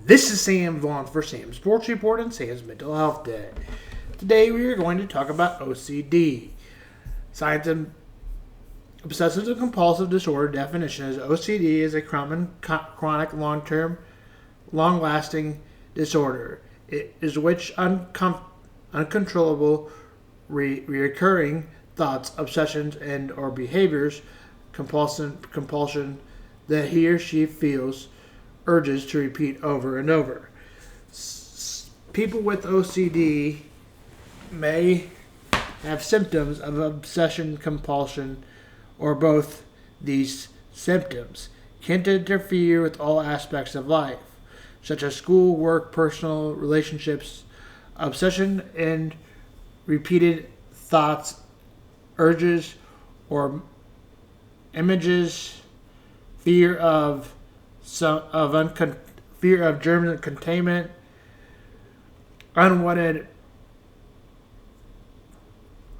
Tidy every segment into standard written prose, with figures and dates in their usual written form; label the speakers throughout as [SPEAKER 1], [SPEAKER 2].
[SPEAKER 1] This is Sam Vaughn for Sam's Sports Report and Sam's Mental Health Day. Today we are going to talk about OCD. Science and Obsessive-compulsive disorder definition is OCD is a chronic, long-term, long-lasting disorder. It is which uncontrollable, recurring thoughts, obsessions, and or behaviors, compulsion that he or she feels urges to repeat over and over. People with OCD may have symptoms of obsession, compulsion, or both these symptoms can interfere with all aspects of life, such as school, work, personal relationships. Obsession and repeated thoughts, urges, or images, fear of germ containment, unwanted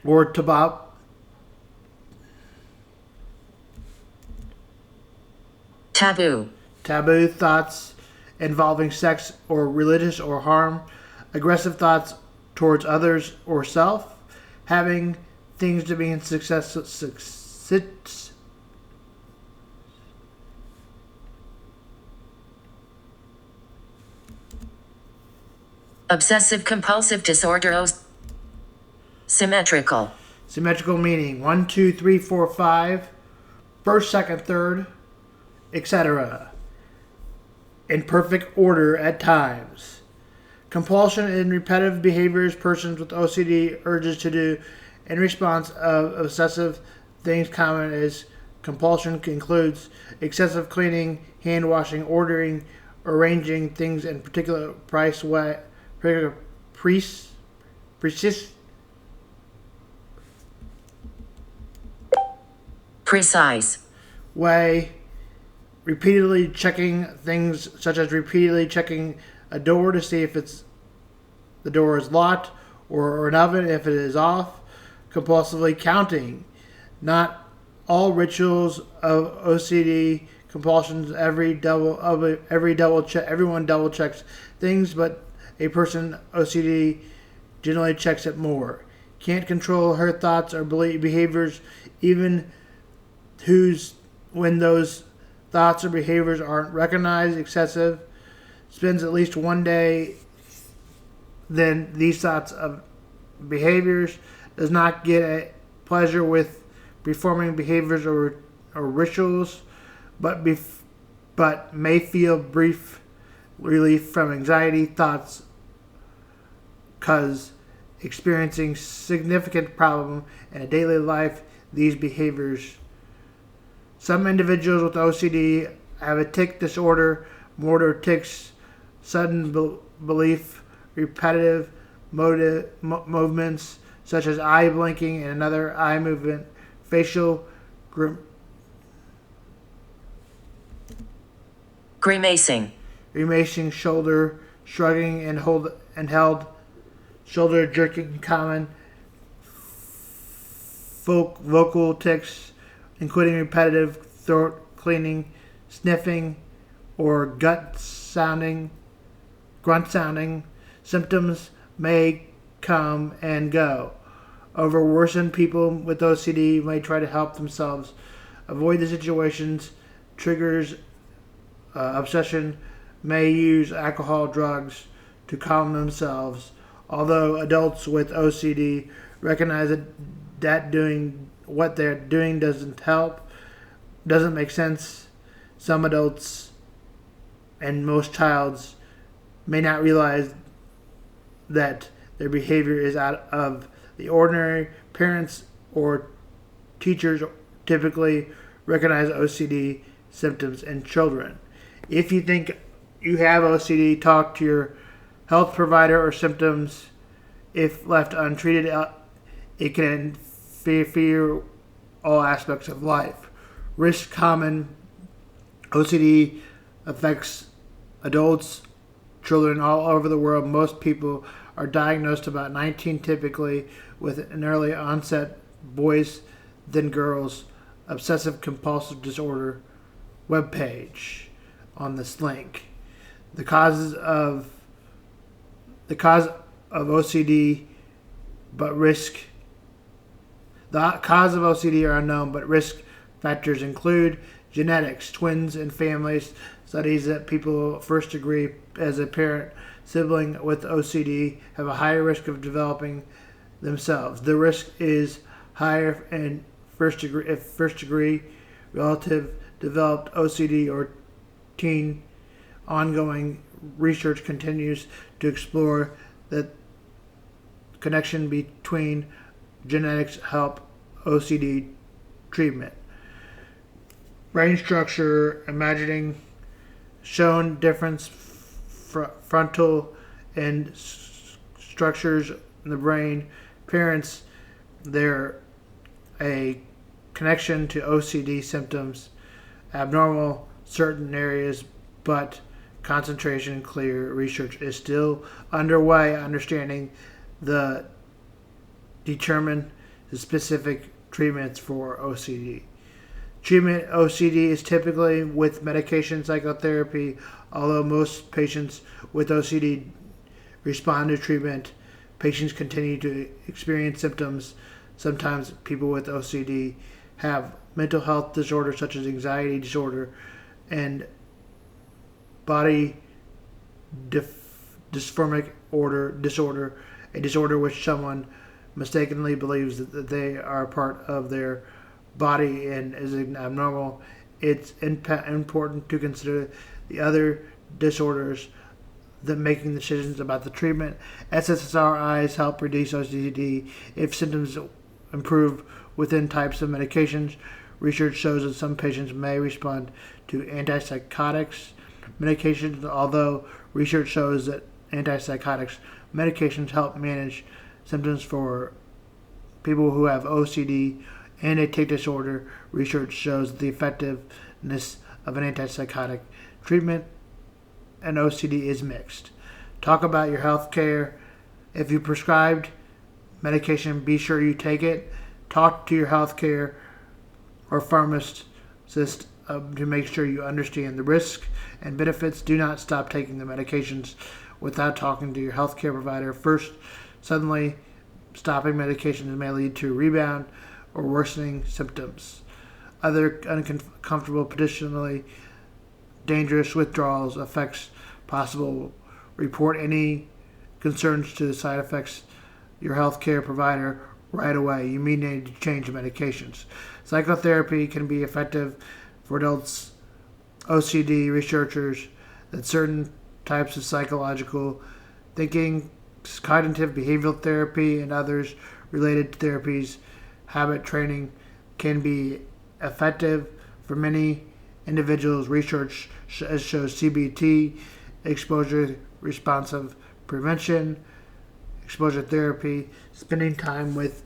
[SPEAKER 1] or taboo thoughts involving sex or religious or harm, aggressive thoughts towards others or self, having things to be in
[SPEAKER 2] Obsessive-compulsive disorder. Symmetrical
[SPEAKER 1] meaning 1, 2, 3, 4, 5, first, second, third, etc. in perfect order at times. Compulsion and repetitive behaviors persons with OCD urges to do in response of obsessive things. Common as compulsion includes excessive cleaning, hand washing, ordering, arranging things in particular precise way, repeatedly checking things such as repeatedly checking a door to see if the door is locked or an oven if it is off, compulsively counting. Not all rituals of OCD compulsions everyone double checks things, but a person OCD generally checks it more. Can't control her thoughts or behaviors, even when those thoughts or behaviors aren't recognized. Excessive spends at least one day then these thoughts of behaviors, does not get a pleasure with performing behaviors or rituals, but may feel brief relief from anxiety thoughts cause experiencing significant problem in a daily life. These behaviors. Some individuals with OCD have a tic disorder, motor tics, sudden belief, repetitive movements such as eye blinking and another eye movement, facial
[SPEAKER 2] grimacing,
[SPEAKER 1] shoulder shrugging and held, shoulder jerking. Common vocal tics, including repetitive throat cleaning, sniffing, or grunt sounding. Symptoms may come and go. Over worsened, people with OCD may try to help themselves avoid the situations. Triggers obsession, may use alcohol, drugs to calm themselves. Although adults with OCD recognize that doing what they're doing doesn't make sense, some adults and most childs may not realize that their behavior is out of the ordinary. Parents or teachers typically recognize OCD symptoms in children. If you think you have OCD, talk to your health provider or symptoms. If left untreated, it can interfere all aspects of life. Risk common. OCD affects adults, children all over the world. Most people are diagnosed about 19 typically with an early onset, boys then girls. Obsessive-compulsive disorder webpage on this link. The causes of OCD, but risk the cause of OCD are unknown, but risk factors include genetics, twins, and families. Studies that people first degree as a parent sibling with OCD have a higher risk of developing themselves. The risk is higher in first degree relative developed OCD or teen. Ongoing research continues to explore the connection between genetics help OCD treatment. Brain structure, imagining shown difference frontal and structures in the brain. Parents, there a connection to OCD symptoms, abnormal certain areas, but concentration clear. Research is still underway understanding the determine the specific treatments for OCD. Treatment OCD is typically with medication psychotherapy, although most patients with OCD respond to treatment. Patients continue to experience symptoms. Sometimes people with OCD have mental health disorders such as anxiety disorder and body dysphoric disorder, a disorder which someone mistakenly believes that they are part of their body and is abnormal. It's important to consider the other disorders that making decisions about the treatment. SSRIs help reduce OCD if symptoms improve within types of medications. Research shows that some patients may respond to antipsychotics medications, although research shows that antipsychotics medications help manage symptoms for people who have OCD and a tic disorder. Research shows the effectiveness of an antipsychotic treatment and OCD is mixed. Talk about your health care. If you prescribed medication, be sure you take it. Talk to your health care or pharmacist to make sure you understand the risks and benefits. Do not stop taking the medications without talking to your healthcare provider first. Suddenly, stopping medications may lead to rebound or worsening symptoms. Other uncomfortable, potentially dangerous withdrawals effects possible. Report any concerns to the side effects your healthcare provider right away. You may need to change medications. Psychotherapy can be effective for adults. OCD researchers that certain types of psychological thinking, cognitive behavioral therapy, and others related therapies, habit training, can be effective for many individuals. Research shows CBT, exposure responsive prevention, exposure therapy, spending time with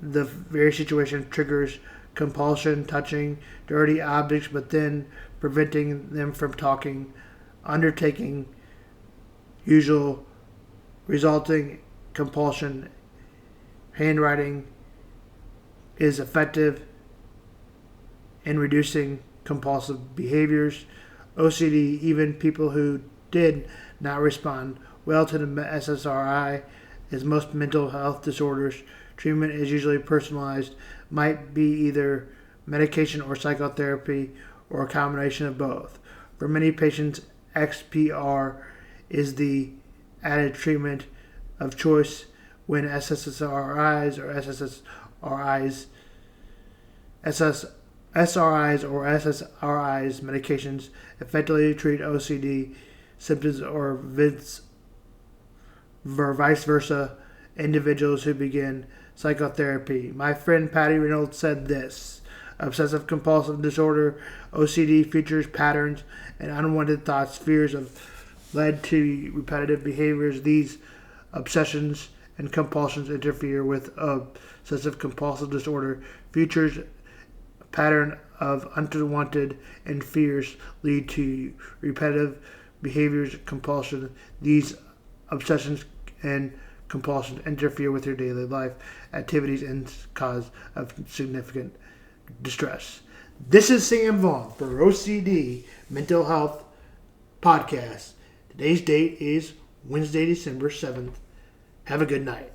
[SPEAKER 1] the very situation triggers compulsion, touching dirty objects, but then preventing them from talking, undertaking usual resulting compulsion. Handwriting is effective in reducing compulsive behaviors. OCD, even people who did not respond well to the SSRI, as most mental health disorders, treatment is usually personalized, might be either medication or psychotherapy or a combination of both. For many patients, XPR is the added treatment of choice when SSRIs or SSRIs medications effectively treat OCD symptoms or vice versa. Individuals who begin psychotherapy. My friend Patty Reynolds said this: obsessive-compulsive disorder, OCD features patterns and unwanted thoughts, fears of led to repetitive behaviors. These obsessions and compulsions interfere with obsessive-compulsive disorder. Features a pattern of unwanted and fears lead to repetitive behaviors, compulsion. These obsessions and compulsions interfere with your daily life activities and cause of significant distress. This is Sam Vaughn for OCD Mental Health podcast. Today's date is Wednesday, December 7th. Have a good night.